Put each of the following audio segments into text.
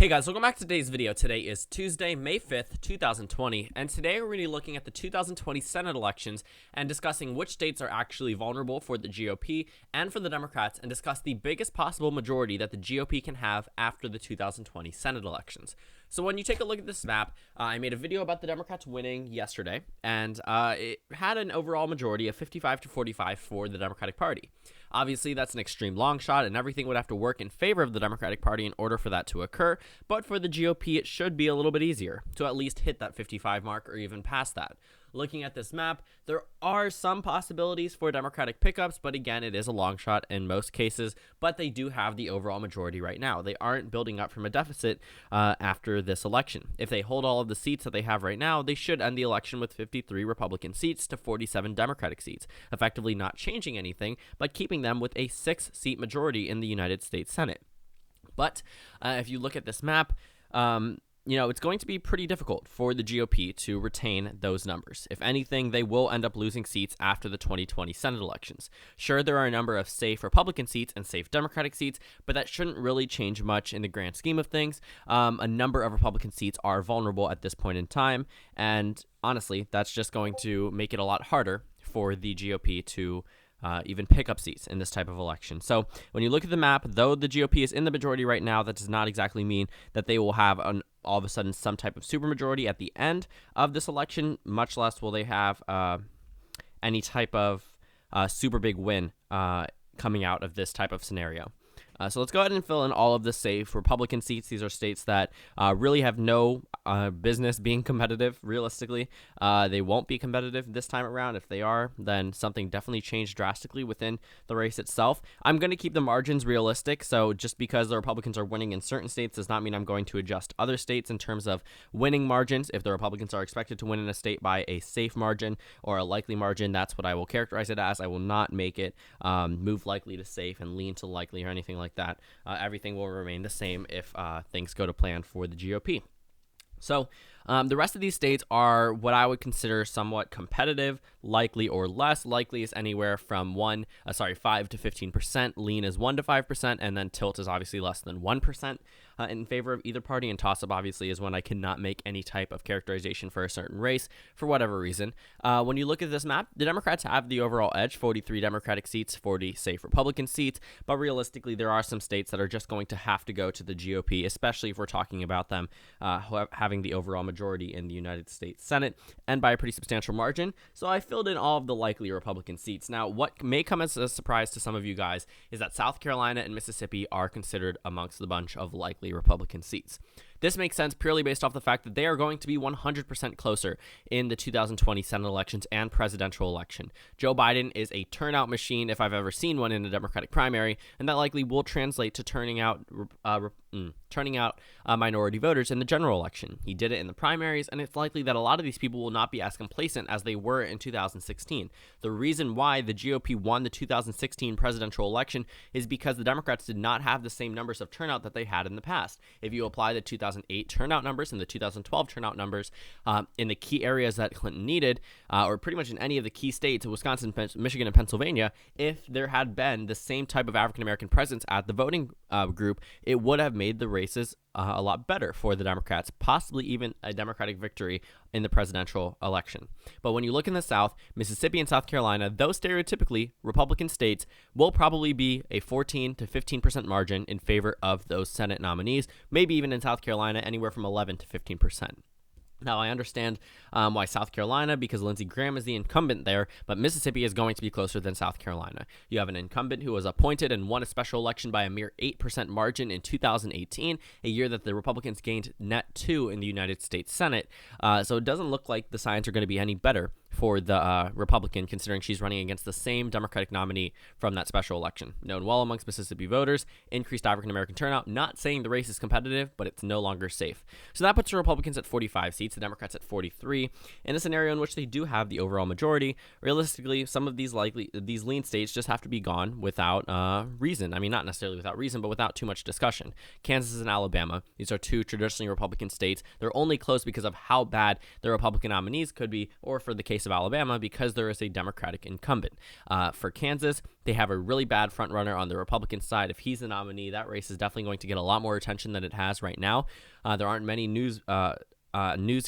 Hey guys, welcome back to today's video. Today is Tuesday, May 5th, 2020, and today we're going to be looking at the 2020 Senate elections and discussing which states are actually vulnerable for the GOP and for the Democrats, and discuss the biggest possible majority that the GOP can have after the 2020 Senate elections. So when you take a look at this map, I made a video about the Democrats winning yesterday, and it had an overall majority of 55 to 45 for the Democratic Party. Obviously, that's an extreme long shot, and everything would have to work in favor of the Democratic Party in order for that to occur. But for the GOP, it should be a little bit easier to at least hit that 55 mark or even past that. Looking at this map, there are some possibilities for Democratic pickups, but again, it is a long shot in most cases, but they do have the overall majority right now. They aren't building up from a deficit after this election. If they hold all of the seats that they have right now, they should end the election with 53 Republican seats to 47 Democratic seats, effectively not changing anything, but keeping them with a 6-seat majority in the United States Senate. But if you look at this map, it's going to be pretty difficult for the GOP to retain those numbers. If anything, they will end up losing seats after the 2020 Senate elections. Sure, there are a number of safe Republican seats and safe Democratic seats, but that shouldn't really change much in the grand scheme of things. A number of Republican seats are vulnerable at this point in time, and honestly, that's just going to make it a lot harder for the GOP to even pick up seats in this type of election. So when you look at the map, though the GOP is in the majority right now, that does not exactly mean that they will have all of a sudden some type of supermajority at the end of this election, much less will they have any type of super big win coming out of this type of scenario. So let's go ahead and fill in all of the safe Republican seats. These are states that really have no business being competitive, realistically. They won't be competitive this time around. If they are, then something definitely changed drastically within the race itself. I'm going to keep the margins realistic, so just because the Republicans are winning in certain states does not mean I'm going to adjust other states in terms of winning margins. If the Republicans are expected to win in a state by a safe margin or a likely margin, that's what I will characterize it as. I will not make it move likely to safe and lean to likely or anything like that. Everything will remain the same if things go to plan for the GOP. So the rest of these states are what I would consider somewhat competitive. Likely or less. Likely is anywhere from 5 to 15%. Lean is 1 to 5%, and then tilt is obviously less than 1% in favor of either party. And toss-up obviously is when I cannot make any type of characterization for a certain race for whatever reason. When you look at this map, the Democrats have the overall edge: 43 Democratic seats, 40 safe Republican seats. But realistically, there are some states that are just going to have to go to the GOP, especially if we're talking about them having the overall majority in the United States Senate, and by a pretty substantial margin. So I filled in all of the likely Republican seats. Now, what may come as a surprise to some of you guys is that South Carolina and Mississippi are considered amongst the bunch of likely Republican seats. This makes sense purely based off the fact that they are going to be 100% closer in the 2020 Senate elections and presidential election. Joe Biden is a turnout machine if I've ever seen one in a Democratic primary, and that likely will translate to turning out minority voters in the general election. He did it in the primaries, and it's likely that a lot of these people will not be as complacent as they were in 2016. The reason why the GOP won the 2016 presidential election is because the Democrats did not have the same numbers of turnout that they had in the past. If you apply the 2008 turnout numbers and the 2012 turnout numbers in the key areas that Clinton needed, or pretty much in any of the key states, Wisconsin, Michigan, and Pennsylvania, if there had been the same type of African-American presence at the voting group, it would have made the races a lot better for the Democrats, possibly even a Democratic victory in the presidential election. But when you look in the South, Mississippi and South Carolina, those stereotypically Republican states, will probably be a 14 to 15% margin in favor of those Senate nominees, maybe even in South Carolina, anywhere from 11 to 15%. Now, I understand why South Carolina, because Lindsey Graham is the incumbent there, but Mississippi is going to be closer than South Carolina. You have an incumbent who was appointed and won a special election by a mere 8% margin in 2018, a year that the Republicans gained net 2 in the United States Senate. So it doesn't look like the signs are going to be any better for the Republican, considering she's running against the same Democratic nominee from that special election. Known well amongst Mississippi voters, increased African-American turnout, not saying the race is competitive, but it's no longer safe. So that puts the Republicans at 45 seats, the Democrats at 43. In a scenario in which they do have the overall majority, realistically, some of these lean states just have to be gone without reason. I mean, not necessarily without reason, but without too much discussion. Kansas and Alabama, these are two traditionally Republican states. They're only close because of how bad the Republican nominees could be, or for the case of Alabama because there is a Democratic incumbent. For Kansas, they have a really bad front runner on the Republican side. If he's the nominee, that race is definitely going to get a lot more attention than it has right now. There aren't many news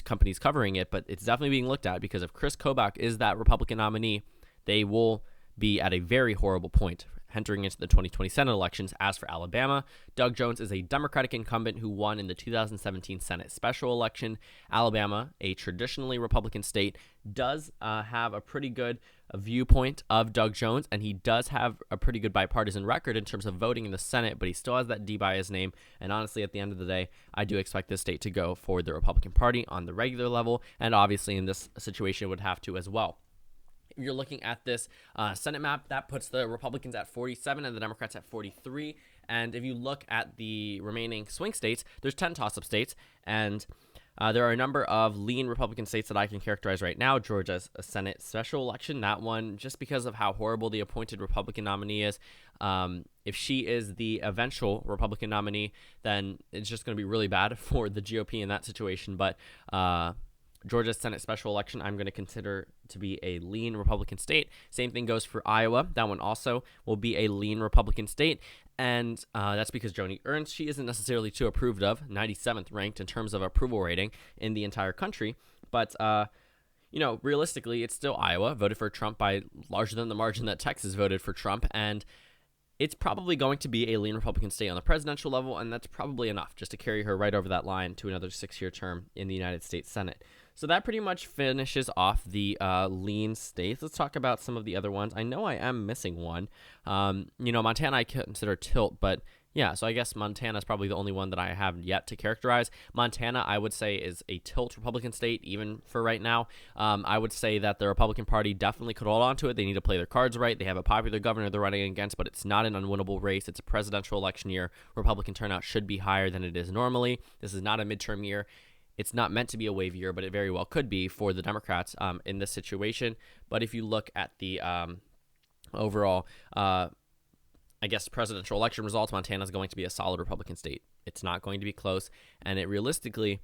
companies covering it, but it's definitely being looked at because if Chris Kobach is that Republican nominee, they will be at a very horrible point entering into the 2020 Senate elections. As for Alabama, Doug Jones is a Democratic incumbent who won in the 2017 Senate special election. Alabama, a traditionally Republican state, does have a pretty good viewpoint of Doug Jones, and he does have a pretty good bipartisan record in terms of voting in the Senate, but he still has that D by his name. And honestly, at the end of the day, I do expect this state to go for the Republican Party on the regular level, and obviously in this situation would have to as well. If you're looking at this Senate map, that puts the Republicans at 47 and the Democrats at 43. And if you look at the remaining swing states, there's 10 toss-up states, and there are a number of lean Republican states that I can characterize right now. Georgia's a Senate special election. That one, just because of how horrible the appointed Republican nominee is, if she is the eventual Republican nominee, then it's just going to be really bad for the GOP in that situation. But Georgia's Senate special election, I'm going to consider to be a lean Republican state. Same thing goes for Iowa. That one also will be a lean Republican state. And that's because Joni Ernst, she isn't necessarily too approved of, 97th ranked in terms of approval rating in the entire country. But, realistically, it's still Iowa, voted for Trump by larger than the margin that Texas voted for Trump. And it's probably going to be a lean Republican state on the presidential level, and that's probably enough just to carry her right over that line to another 6-year term in the United States Senate. So that pretty much finishes off the lean states. Let's talk about some of the other ones. I know I am missing one. Montana I consider tilt, but yeah, so I guess Montana is probably the only one that I have yet to characterize. Montana, I would say, is a tilt Republican state, even for right now. I would say that the Republican Party definitely could hold on to it. They need to play their cards right. They have a popular governor they're running against, but it's not an unwinnable race. It's a presidential election year. Republican turnout should be higher than it is normally. This is not a midterm year. It's not meant to be a wave year, but it very well could be for the Democrats in this situation. But if you look at the overall presidential election results, Montana is going to be a solid Republican state. It's not going to be close, and it realistically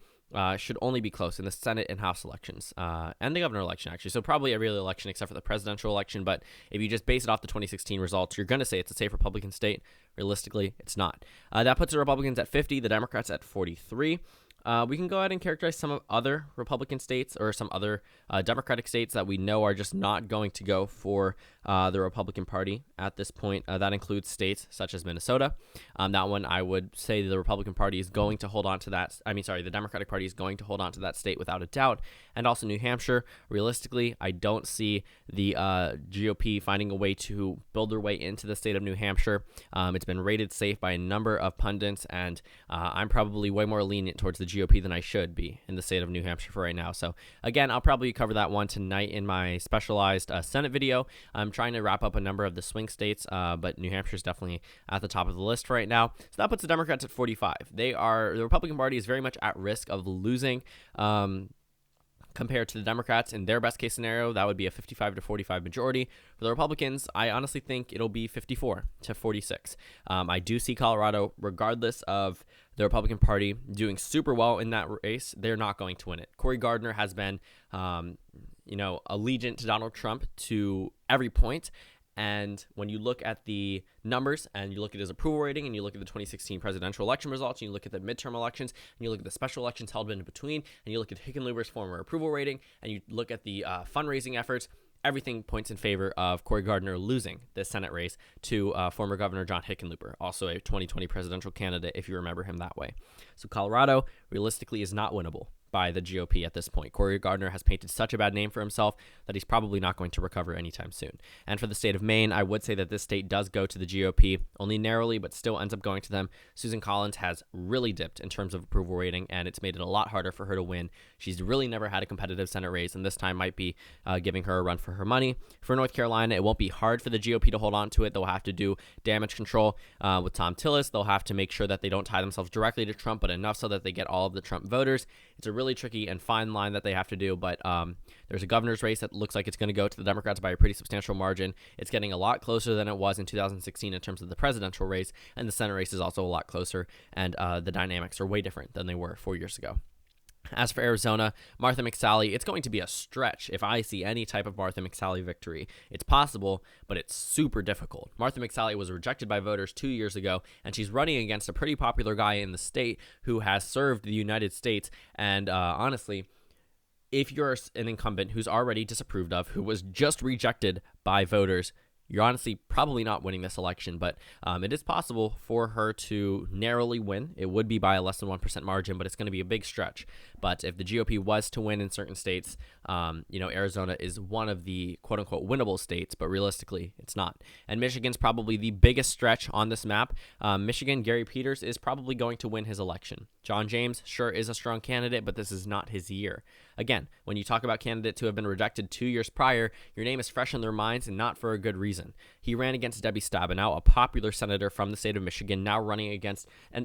should only be close in the Senate and House elections and the governor election, actually. So probably every other election except for the presidential election. But if you just base it off the 2016 results, you're going to say it's a safe Republican state. Realistically, it's not. That puts the Republicans at 50, the Democrats at 43. We can go ahead and characterize some of other Republican states or some other Democratic states that we know are just not going to go for the Republican Party at this point. That includes states such as Minnesota. That one, I would say the Republican Party is going to hold on to that. The Democratic Party is going to hold on to that state without a doubt. And also New Hampshire. Realistically, I don't see the GOP finding a way to build their way into the state of New Hampshire. It's been rated safe by a number of pundits, and I'm probably way more lenient towards the GOP than I should be in the state of New Hampshire for right now. So again, I'll probably cover that one tonight in my specialized Senate video. I'm trying to wrap up a number of the swing states, but New Hampshire is definitely at the top of the list right now. So that puts the Democrats at 45. The Republican Party is very much at risk of losing compared to the Democrats. In their best case scenario, that would be a 55 to 45 majority. For the Republicans, I honestly think it'll be 54 to 46. I do see Colorado, regardless of the Republican Party doing super well in that race, they're not going to win it. Cory Gardner has been, allegiant to Donald Trump to every point. And when you look at the numbers and you look at his approval rating and you look at the 2016 presidential election results and you look at the midterm elections and you look at the special elections held in between and you look at Hickenlooper's former approval rating and you look at the fundraising efforts, everything points in favor of Cory Gardner losing the Senate race to former Governor John Hickenlooper, also a 2020 presidential candidate, if you remember him that way. So Colorado, realistically, is not winnable by the GOP at this point. Cory Gardner has painted such a bad name for himself that he's probably not going to recover anytime soon. And for the state of Maine, I would say that this state does go to the GOP, only narrowly, but still ends up going to them. Susan Collins has really dipped in terms of approval rating, and it's made it a lot harder for her to win. She's really never had a competitive Senate race, and this time might be giving her a run for her money. For North Carolina, it won't be hard for the GOP to hold on to it. They'll have to do damage control with Tom Tillis. They'll have to make sure that they don't tie themselves directly to Trump, but enough so that they get all of the Trump voters. It's a really tricky and fine line that they have to do, but there's a governor's race that looks like it's going to go to the Democrats by a pretty substantial margin. It's getting a lot closer than it was in 2016 in terms of the presidential race, and the Senate race is also a lot closer, and the dynamics are way different than they were 4 years ago. As for Arizona, Martha McSally, it's going to be a stretch if I see any type of Martha McSally victory. It's possible, but it's super difficult. Martha McSally was rejected by voters 2 years ago, and she's running against a pretty popular guy in the state who has served the United States. And honestly, if you're an incumbent who's already disapproved of, who was just rejected by voters, you're honestly probably not winning this election, but it is possible for her to narrowly win. It would be by a less than 1% margin, but it's going to be a big stretch. But if the GOP was to win in certain states, Arizona is one of the quote-unquote winnable states, but realistically, it's not. And Michigan's probably the biggest stretch on this map. Michigan, Gary Peters is probably going to win his election. John James, sure, is a strong candidate, but this is not his year. Again, when you talk about candidates who have been rejected 2 years prior, your name is fresh in their minds and not for a good reason. He ran against Debbie Stabenow, a popular senator from the state of Michigan, now running against a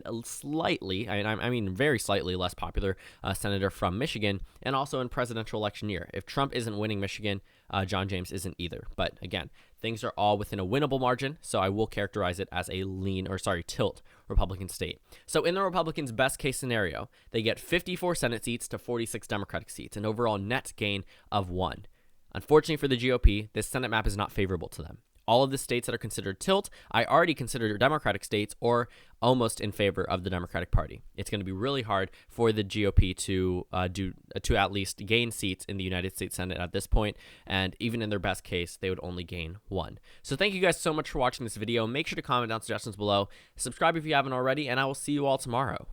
very slightly less popular senator from Michigan, and also in presidential election year. If Trump isn't winning Michigan, John James isn't either. But again, things are all within a winnable margin, so I will characterize it as a tilt Republican state. So in the Republicans' best case scenario, they get 54 Senate seats to 46 Democratic seats, an overall net gain of 1. Unfortunately for the GOP, this Senate map is not favorable to them. All of the states that are considered tilt, I already consider Democratic states or almost in favor of the Democratic Party. It's going to be really hard for the GOP to at least gain seats in the United States Senate at this point, and even in their best case, they would only gain 1. So thank you guys so much for watching this video. Make sure to comment down suggestions below, subscribe if you haven't already, and I will see you all tomorrow.